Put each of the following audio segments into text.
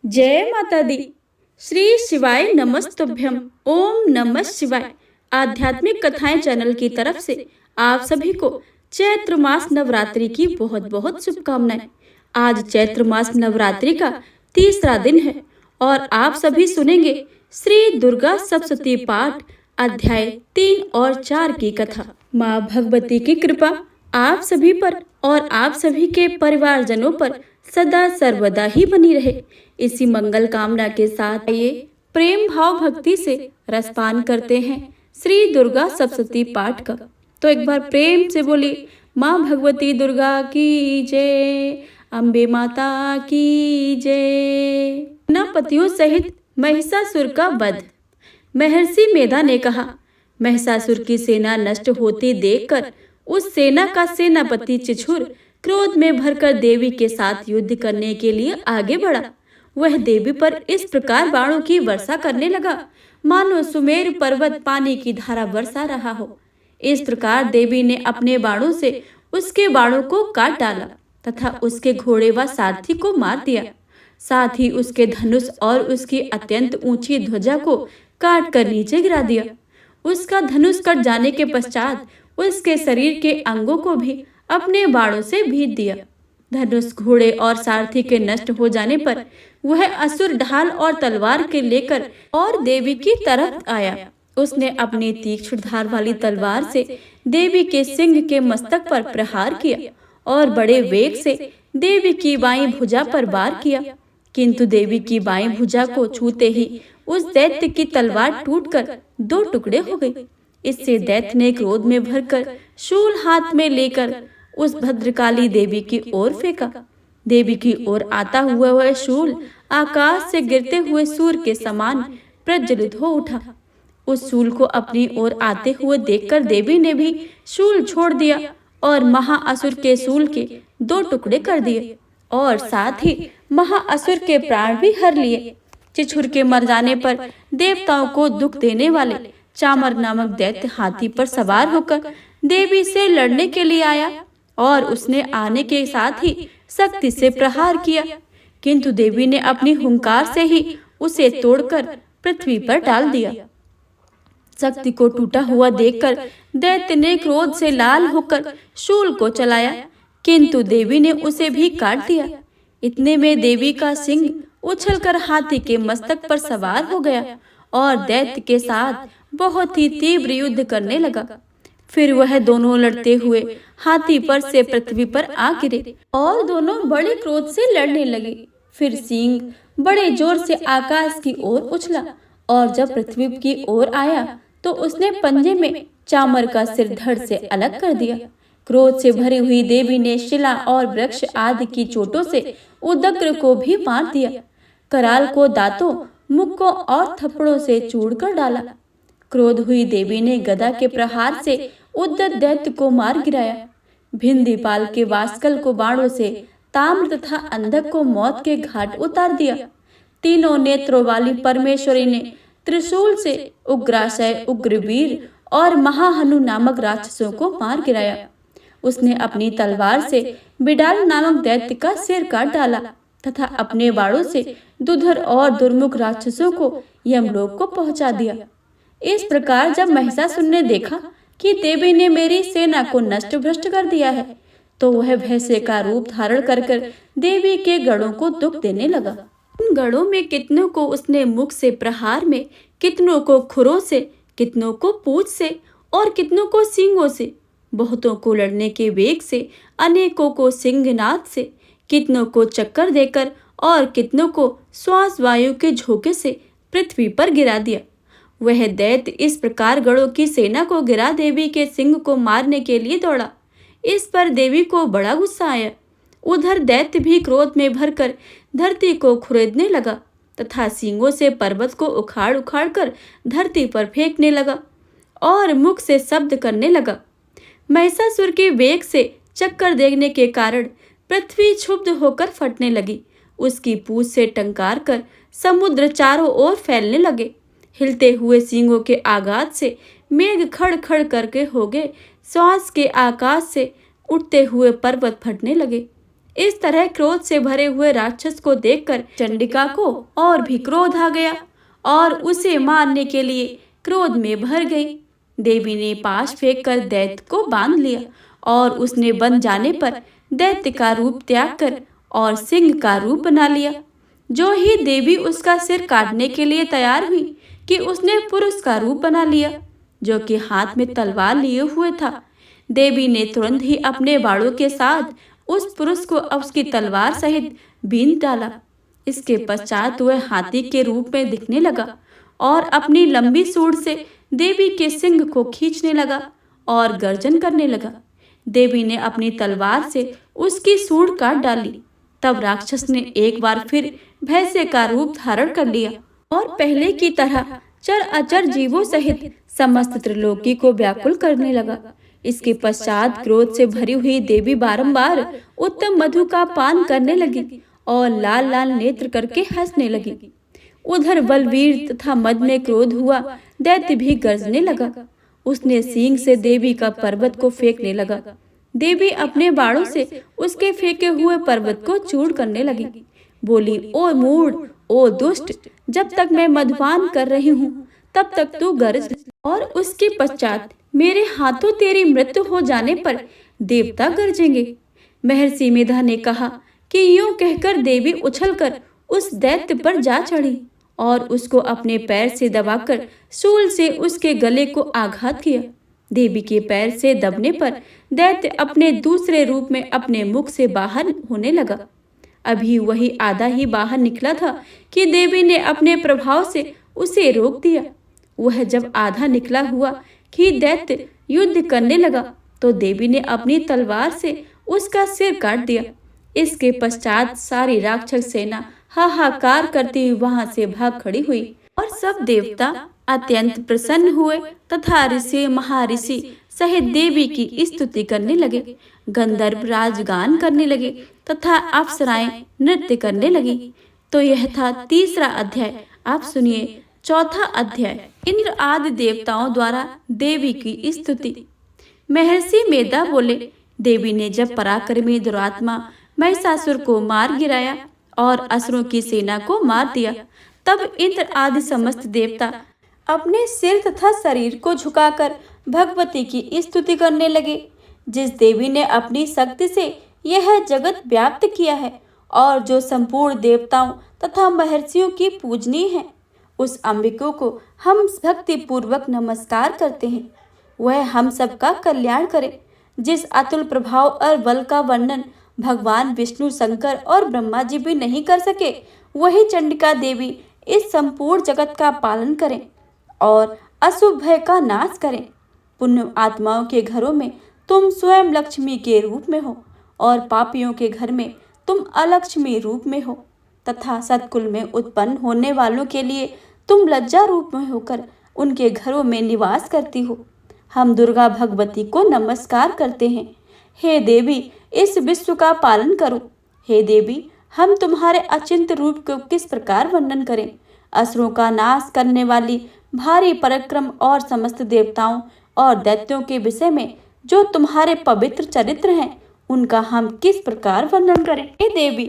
जय माता दी। श्री शिवाय नमस्तुभ्यम। ओम नमः शिवाय। आध्यात्मिक कथाएं चैनल की तरफ से आप सभी को चैत्र मास नवरात्रि की बहुत बहुत शुभकामनाएं। आज चैत्र मास नवरात्रि का तीसरा दिन है और आप सभी सुनेंगे श्री दुर्गा सप्तशती पाठ अध्याय 3 और 4 की कथा। माँ भगवती की कृपा आप सभी पर और आप सभी के परिवारजनों पर सदा सर्वदा ही बनी रहे। इसी मंगल कामना के साथ ये प्रेम भाव भक्ति से रसपान करते हैं श्री दुर्गा सप्तशती पाठ का। तो एक बार प्रेम से बोली माँ भगवती दुर्गा की जय, अम्बे माता की जय। सेनापतियों सहित महिषासुर का वध। महर्षि मेधा ने कहा, महिषासुर की सेना नष्ट होती देखकर उस सेना का सेनापति चिछुर क्रोध में भरकर देवी के साथ युद्ध करने के लिए आगे बढ़ा। वह देवी पर इस प्रकार बाणों की वर्षा करने लगा मानो सुमेर पर्वत पानी की धारा बरसा रहा हो। इस प्रकार देवी ने अपने बाणों से उसके बाणों को काट डाला तथा उसके घोड़े व सारथी को मार दिया। साथ ही उसके धनुष और उसकी अत्यंत ऊंची ध्वजा को काट कर नीचे गिरा दिया। उसका धनुष कट जाने के पश्चात उसके शरीर के अंगों को भी अपने बाणों से भीत दिया। धनुष, घोड़े और सारथी के नष्ट हो जाने पर वह असुर ढाल और तलवार के लेकर और देवी की तरफ आया। उसने अपनी तीक्ष्ण धार वाली तलवार से देवी के सिंह के मस्तक पर प्रहार किया और बड़े वेग से देवी की बाईं भुजा पर वार किया। किंतु देवी की बाईं भुजा को छूते ही उस दैत्य की तलवार टूटकर 2 टुकड़े हो गई। इससे दैत्य ने क्रोध में भरकर शूल हाथ में लेकर उस भद्रकाली देवी की ओर फेंका। देवी की ओर आता हुआ वह शूल आकाश से गिरते हुए सूर्य के समान प्रज्वलित हो उठा। उस शूल को अपनी ओर आते हुए देखकर देवी ने भी शूल छोड़ दिया और महाअसुर के शूल के 2 टुकड़े कर दिए और साथ ही महाअसुर के प्राण भी हर लिए। चिछुर के मर जाने पर देवताओं को दुख देने वाले चामर नामक दैत्य हाथी पर सवार होकर देवी से लड़ने के लिए आया और उसने आने के साथ ही शक्ति से प्रहार किया। किंतु देवी ने अपनी हुंकार से ही उसे तोड़कर पृथ्वी पर डाल दिया। शक्ति को टूटा हुआ देखकर दैत्य ने क्रोध से लाल होकर शूल को चलाया, किंतु देवी ने उसे भी काट दिया। इतने में देवी का सिंह उछलकर हाथी के मस्तक पर सवार हो गया और दैत्य के साथ बहुत ही तीव्र युद्ध करने लगा। फिर वह दोनों लड़ते हुए हाथी पर से पृथ्वी पर आ गिरे और दोनों बड़े क्रोध से लड़ने लगे। फिर सिंह बड़े जोर से आकाश की ओर उछला और जब पृथ्वी की ओर आया तो उसने पंजे में चामर का सिर धड़ से अलग कर दिया। क्रोध से भरी हुई देवी ने शिला और वृक्ष आदि की चोटों से उदग्र को भी मार दिया। कराल को दांतों, मुक्कों और थप्पड़ों से चूड़ कर डाला। क्रोध हुई देवी ने गदा के प्रहार से उद्यत दैत्य को मार गिराया। भिंदीपाल के वास्कल को बाणों से, ताम्र तथा अंधक को मौत के घाट उतार दिया। तीनों नेत्रों वाली परमेश्वरी ने त्रिशूल से उग्राशय, उग्रवीर और महाहनु नामक राक्षसों को मार गिराया। उसने अपनी तलवार से बिडाल नामक दैत्य का सिर काट डाला तथा अपने बाणों से दुधर और दुर्मुख राक्षसों को यमलोक को पहुंचा दिया। इस प्रकार जब महिषासुर ने देखा कि देवी ने मेरी सेना को नष्ट भ्रष्ट कर दिया है, तो वह भैंसे का रूप धारण कर देवी के गढ़ों को दुख देने लगा। उन गढ़ों में कितनों को उसने मुख से प्रहार में, कितनों को खुरों से, कितनों को पूंछ से और कितनों को सींगों से, बहुतों को लड़ने के वेग से, अनेकों को सिंहनाद से, कितनों को चक्कर देकर और कितनों को श्वास वायु के झोंके से पृथ्वी पर गिरा दिया। वह दैत्य इस प्रकार गढ़ों की सेना को गिरा देवी के सिंह को मारने के लिए दौड़ा। इस पर देवी को बड़ा गुस्सा आया। उधर दैत्य भी क्रोध में भरकर धरती को खुरेदने लगा तथा सींगों से पर्वत को उखाड़ उखाड़ कर धरती पर फेंकने लगा और मुख से शब्द करने लगा। महिषासुर के वेग से चक्कर देने के कारण पृथ्वी क्षुब्ध होकर फटने लगी। उसकी पूंछ से टंकार कर समुद्र चारों ओर फैलने लगे। हिलते हुए सींगों के आघात से मेघ खड़ खड़ करके हो गए। श्वास के आकाश से उठते हुए पर्वत फटने लगे। इस तरह क्रोध से भरे हुए राक्षस को देखकर चंडिका को और भी क्रोध आ गया और उसे मारने के लिए क्रोध में भर गई। देवी ने पाश फेंककर दैत्य को बांध लिया और उसने बन जाने पर दैत्य का रूप त्याग कर और सिंह का रूप बना लिया। जो ही देवी उसका सिर काटने के लिए तैयार हुई कि उसने पुरुष का रूप बना लिया, जो कि हाथ में तलवार लिए हुए था। देवी ने तुरंत ही अपने बाणों के साथ उस पुरुष को उसकी तलवार सहित बींध डाला। इसके पश्चात वह हाथी के रूप में दिखने लगा और अपनी लंबी सूंड से देवी के सिंग को खींचने लगा और गर्जन करने लगा। देवी ने अपनी तलवार से उसकी सूंड काट डाली। तब राक्षस ने एक बार फिर भैंसे का रूप धारण कर लिया और पहले की तरह चर अचर जीवों सहित समस्त त्रिलोकी को व्याकुल करने लगा। इसके पश्चात क्रोध से भरी हुई देवी बारंबार उत्तम मधु का पान करने लगी और लाल लाल नेत्र करके हंसने लगी। उधर बलवीर तथा मद में क्रोध हुआ दैत्य भी गरजने लगा। उसने सींग से देवी का पर्वत को फेंकने लगा। देवी अपने बाणों से उसके फेंके हुए पर्वत को चूर करने लगी। बोली, ओ मूढ़, ओ दुष्ट, जब तक मैं मधुपान कर रही हूँ तब तक तू गरज, और उसके पश्चात मेरे हाथों तेरी मृत्यु हो जाने पर देवता गरजेंगे। महर्षि मेधा ने कहा कि यूं कहकर देवी उछलकर उस दैत्य पर जा चढ़ी और उसको अपने पैर से दबाकर शूल से उसके गले को आघात किया। देवी के पैर से दबने पर दैत्य अपने दूसरे रूप में अपने मुख से बाहर होने लगा। अभी वही आधा ही बाहर निकला था कि देवी ने अपने प्रभाव से उसे रोक दिया। वह जब आधा निकला हुआ कि दैत्य युद्ध करने लगा तो देवी ने अपनी तलवार से उसका सिर काट दिया। इसके पश्चात सारी राक्षस सेना हाहाकार करती हुई वहां से भाग खड़ी हुई और सब देवता अत्यंत प्रसन्न हुए तथा ऋषि महाऋषि सहित देवी की स्तुति करने लगे। गंधर्व राजगान करने लगे तथा अप्सराएं नृत्य करने लगी। तो यह था तीसरा अध्याय। आप सुनिए चौथा अध्याय, इंद्र आदि देवताओं द्वारा देवी की स्तुति। महर्षि मेधा बोले, देवी ने जब पराक्रमी दुरात्मा महिषासुर को मार गिराया और असुरों की सेना को मार दिया, तब इंद्र आदि समस्त देवता अपने सिर तथा शरीर को झुकाकर भगवती की स्तुति करने लगे। जिस देवी ने अपनी शक्ति से यह जगत व्याप्त किया है और जो संपूर्ण देवताओं तथा महर्षियों की पूजनीय है, उस अंबिका को हम भक्ति पूर्वक नमस्कार करते हैं। वह हम सबका कल्याण करे। जिस अतुल प्रभाव और बल का वर्णन भगवान विष्णु, शंकर और ब्रह्मा जी भी नहीं कर सके, वही चंडिका देवी इस संपूर्ण जगत का पालन करें और अशुभ भय का नाश करें। पुण्य आत्माओं के घरों में तुम स्वयं लक्ष्मी के रूप में हो और पापियों के घर में तुम अलक्ष्मी रूप में हो तथा सत्कुल में उत्पन्न होने वालों के लिए तुम लज्जा रूप में होकर उनके घरों में निवास करती हो। हम दुर्गा भगवती को नमस्कार करते हैं। हे देवी, इस विश्व का पालन करो। हे देवी, हम तुम्हारे अचिंत्य रूप को किस प्रकार वर्णन करें। असुरों का नाश करने वाली भारी पराक्रम और समस्त देवताओं और दैत्यों के विषय में जो तुम्हारे पवित्र चरित्र हैं, उनका हम किस प्रकार वर्णन करें। हे देवी,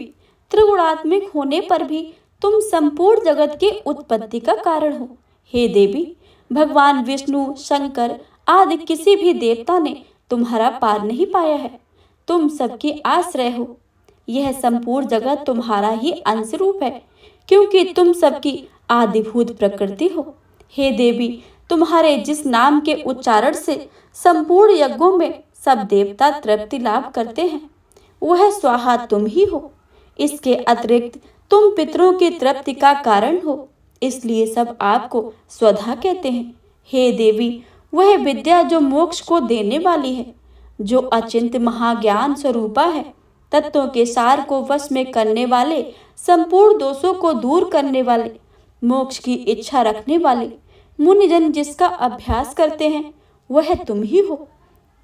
त्रिगुणात्मिक होने पर भी तुम संपूर्ण जगत के उत्पत्ति का कारण हो। हे देवी, भगवान विष्णु, शंकर आदि किसी भी देवता ने तुम्हारा पार नहीं पाया है। तुम सबकी आश्रय हो। यह संपूर्ण जगत तुम्हारा ही अंश रूप है, क्योंकि तुम सबकी आदिभूत प्रकृति हो। हे देवी, तुम्हारे जिस नाम के उच्चारण से संपूर्ण यज्ञों में सब देवता तृप्ति लाभ करते हैं, वह स्वाहा तुम ही हो। इसके अतिरिक्त तुम पितरों की तृप्ति का कारण हो, इसलिए सब आपको स्वधा कहते हैं। हे देवी, वह विद्या जो मोक्ष को देने वाली है, जो अचिंत्य महाज्ञान स्वरूपा है, तत्वों के सार को वश में करने वाले, संपूर्ण दोषों को दूर करने वाले, मोक्ष की इच्छा रखने वाले मुनिजन जिसका अभ्यास करते हैं, वह तुम ही हो।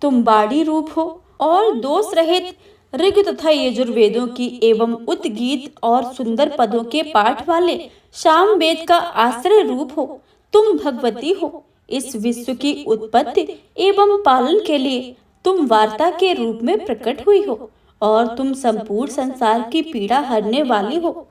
तुम बाड़ी रूप हो और दोष रहित ऋग तथा यजुर्वेदों की एवं उद्गीत और सुंदर पदों के पाठ वाले साम वेद का आश्रय रूप हो। तुम भगवती हो। इस विश्व की उत्पत्ति एवं पालन के लिए तुम वार्ता के रूप में प्रकट हुई हो और तुम संपूर्ण संसार की पीड़ा हरने वाली हो।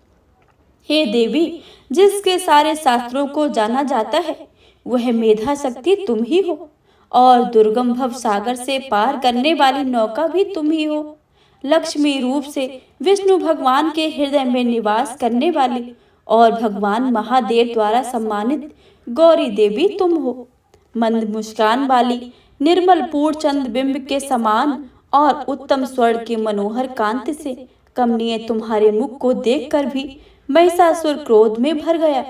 हे देवी, जिसके सारे शास्त्रों को जाना जाता है वह मेधा शक्ति तुम ही हो, और दुर्गम भव सागर से पार करने वाली नौका भी तुम ही हो। लक्ष्मी रूप से विष्णु भगवान के हृदय में निवास करने वाली और भगवान महादेव द्वारा सम्मानित गौरी देवी तुम हो। मंद मुस्कान वाली निर्मल पूर्ण चंद्र बिंब के समान और उत्तम स्वर्ण की मनोहर कांति से कमनीय तुम्हारे मुख को देखकर भी महिषासुर क्रोध में भर गया।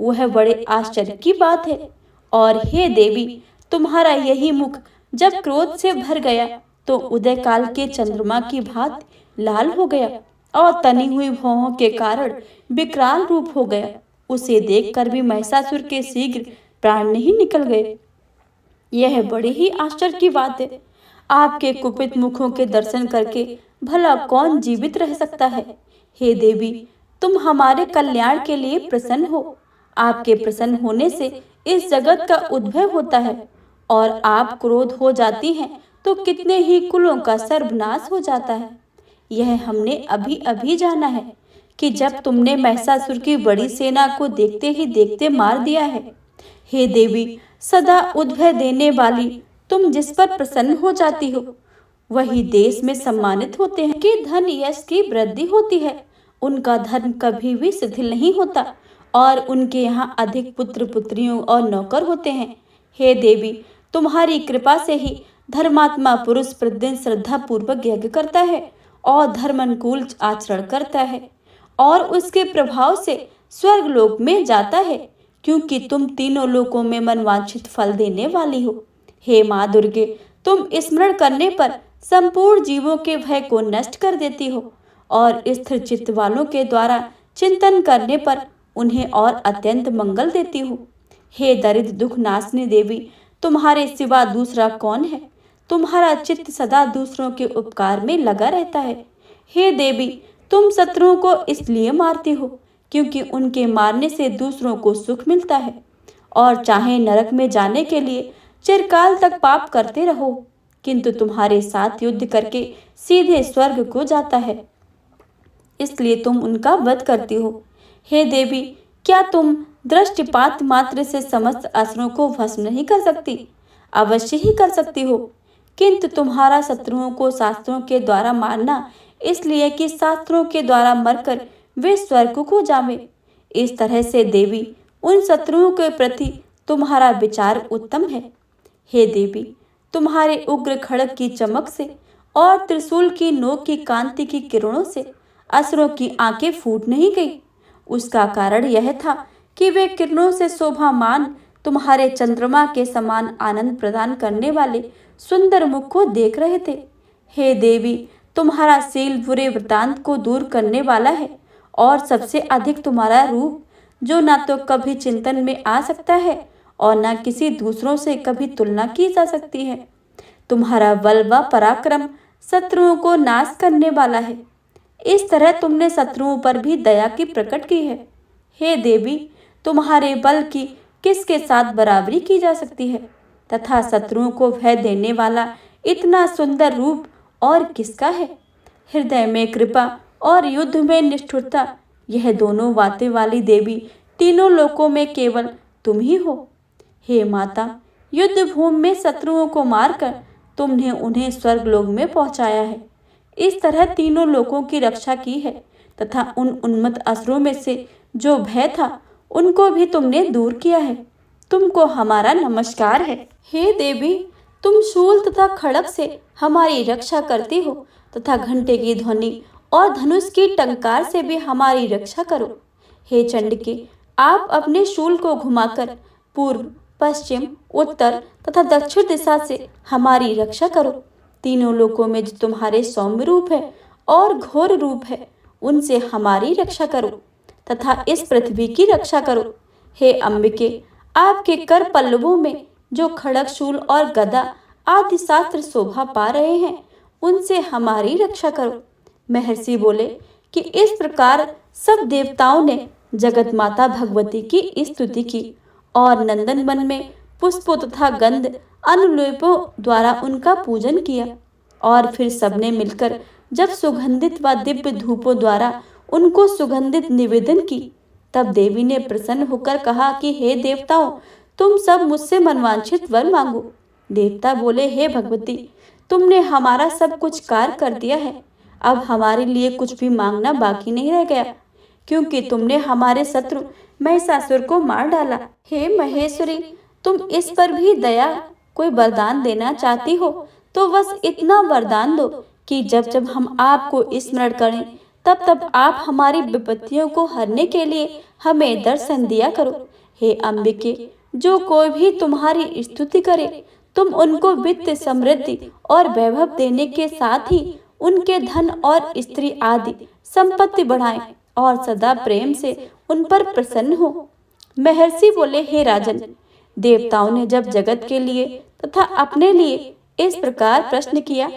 वह बड़े आश्चर्य की बात है। और हे देवी, तुम्हारा यही मुख जब क्रोध से भर गया तो उदय काल के चंद्रमा की भांति लाल हो गया और तनी हुई भौहों के कारण विकराल रूप हो गया। उसे देखकर भी महिषासुर के शीघ्र प्राण नहीं निकल गए। यह बड़ी ही आश्चर्य की बात है। आपके कुपित मुखों के दर्शन करके भला कौन जीवित रह सकता है। हे देवी, तुम हमारे कल्याण के लिए प्रसन्न हो। आपके प्रसन्न होने से इस जगत का उद्भव होता है, और आप क्रोध हो जाती हैं तो कितने ही कुलों का सर्वनाश हो जाता है। यह हमने अभी अभी जाना है कि जब तुमने महिषासुर की बड़ी सेना को देखते ही देखते मार दिया है। हे देवी, सदा उद्भय देने वाली तुम जिस पर प्रसन्न हो जाती हो वही देश में सम्मानित होते हैं कि धन यश की वृद्धि होती है। उनका धर्म कभी भी शिथिल नहीं होता और उनके यहाँ अधिक पुत्र पुत्रियों और नौकर होते हैं। हे देवी, तुम्हारी कृपा से ही धर्मात्मा पुरुष प्रतिदिन श्रद्धा पूर्वक यज्ञ करता है और धर्मानुकूल आचरण करता है और उसके प्रभाव से स्वर्ग लोक में जाता है, क्योंकि तुम तीनों लोकों में मनवांछित फल देने वाली हो। हे माँ दुर्गे, तुम स्मरण करने पर संपूर्ण जीवों के भय को नष्ट कर देती हो और स्थिर चित्त वालों के द्वारा चिंतन करने पर उन्हें और अत्यंत मंगल देती हो। हे दरिद्र दुख नाशनी देवी, तुम्हारे सिवा दूसरा कौन है। तुम्हारा चित्त सदा दूसरों के उपकार में लगा रहता है। हे देवी, तुम शत्रुओं को इसलिए मारती हो क्योंकि उनके मारने से दूसरों को सुख मिलता है, और चाहे नरक में जाने के लिए चिरकाल तक पाप करते रहो, किंतु तुम्हारे साथ युद्ध करके सीधे स्वर्ग को जाता है, इसलिए तुम उनका वध करती हो। हे देवी, क्या तुम दृष्टिपात मात्र से समस्त असुरों को भस्म नहीं कर सकती? अवश्य ही कर सकती हो, किंतु तुम्हारा शत्रुओं को शास्त्रों के द्वारा मारना इसलिए कि शास्त्रों के द्वारा मरकर वे स्वर्ग को जावे। इस तरह से देवी, उन शत्रुओं के प्रति तुम्हारा विचार उत्तम है। हे देवी, तुम्हारे उग्र खड़ग की चमक से और त्रिशूल की नोक की कांति की किरणों से असुरों की आंखें फूट नहीं गई। उसका कारण यह था कि वे किरणों से शोभामान तुम्हारे चंद्रमा के समान आनंद प्रदान करने वाले सुंदर मुख को देख रहे थे। हे देवी, तुम्हारा शील बुरे वृतांत को दूर करने वाला है, और सबसे अधिक तुम्हारा रूप, जो ना तो कभी चिंतन में आ सकता है और ना किसी दूसरों से कभी तुलना की जा सकती है। तुम्हारा बल व पराक्रम शत्रुओं को नाश करने वाला है। इस तरह तुमने शत्रुओं पर भी दया की प्रकट की है। हे देवी, तुम्हारे बल की किसके साथ बराबरी की जा सकती है, तथा शत्रुओं को भय देने वाला इतना सुंदर रूप और किसका है। हृदय में कृपा और युद्ध में निष्ठुरता, यह दोनों बातें वाली देवी तीनों लोकों में केवल तुम ही हो। हे माता, युद्ध भूमि में शत्रुओं को मारकर तुमने उन्हें स्वर्ग लोक में पहुंचाया है। इस तरह तीनों लोकों की रक्षा की है, तथा उन उन्मत्त असुरों में से जो भय था उनको भी तुमने दूर किया है। तुमको हमारा नमस्कार है। हे देवी, तुम शूल तथा खड़ग से हमारी रक्षा करती हो, तथा घंटे की ध्वनि और धनुष की टंकार से भी हमारी रक्षा करो। हे चंडिके, आप अपने शूल को घुमाकर पूर्व, पश्चिम, उत्तर तथा दक्षिण दिशा से हमारी रक्षा करो। तीनों लोकों में जो तुम्हारे सौम्य रूप है और घोर रूप है, उनसे हमारी रक्षा करो, तथा इस पृथ्वी की रक्षा करो। हे अंबिके, आपके कर पल्लवों में जो खड़ग, शूल और गदा आदि शास्त्र शोभा पा रहे हैं, उनसे हमारी रक्षा करो। महर्षि बोले कि इस प्रकार सब देवताओं ने जगत माता भगवती की स्तुति की और नंदन वन में पुष्पों तथा गंध अनुलेपों द्वारा उनका पूजन किया, और फिर सबने मिलकर जब सुगंधित व दिव्य धूपों द्वारा उनको सुगंधित निवेदन की, तब देवी ने प्रसन्न होकर कहा कि हे देवताओं, तुम सब मुझसे मनवांछित वर मांगो। देवता बोले, हे भगवती, तुमने हमारा सब कुछ कार्य कर दिया है, अब हमारे लिए कुछ भी मांगना बाकी नहीं रह गया, क्योंकि तुमने हमारे शत्रु महिषासुर को मार डाला। हे महेश्वरी, तुम इस पर भी दया कोई वरदान देना चाहती हो तो बस इतना वरदान दो कि जब जब हम आपको स्मरण करें तब तब आप हमारी विपत्तियों को हरने के लिए हमें दर्शन दिया करो। हे अम्बिके, जो कोई भी तुम्हारी स्तुति करे, तुम उनको वित्त, समृद्धि और वैभव देने के साथ ही उनके धन और स्त्री आदि संपत्ति बढ़ाएं और सदा प्रेम से उन पर प्रसन्न हो। महर्षि बोले, हे राजन, देवताओं ने जब जगत के लिए तथा अपने लिए इस प्रकार प्रश्न किया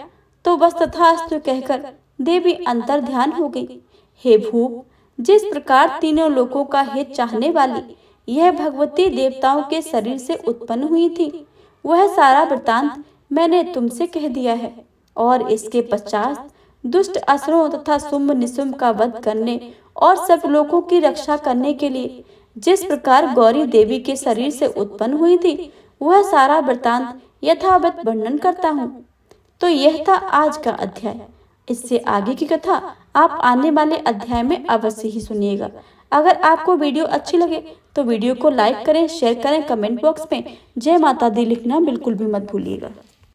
तो बस तथास्तु कहकर देवी अंतर ध्यान हो गई। हे भूप, जिस प्रकार तीनों लोकों का हित चाहने वाली यह भगवती देवताओं के शरीर से उत्पन्न हुई थी, वह सारा वृतांत मैंने तुमसे कह दिया है। और इसके पश्चात दुष्ट असुरों तथा शुंभ निशुंभ का वध करने और सब लोगों की रक्षा करने के लिए जिस प्रकार गौरी देवी के शरीर से उत्पन्न हुई थी, वह सारा वृतांत यथावत वर्णन करता हूँ। तो यह था आज का अध्याय। इससे आगे की कथा आप आने वाले अध्याय में अवश्य ही सुनिएगा। अगर आपको वीडियो अच्छी लगे तो वीडियो को लाइक करें, शेयर करें, कमेंट बॉक्स में जय माता दी लिखना बिल्कुल भी मत भूलिएगा।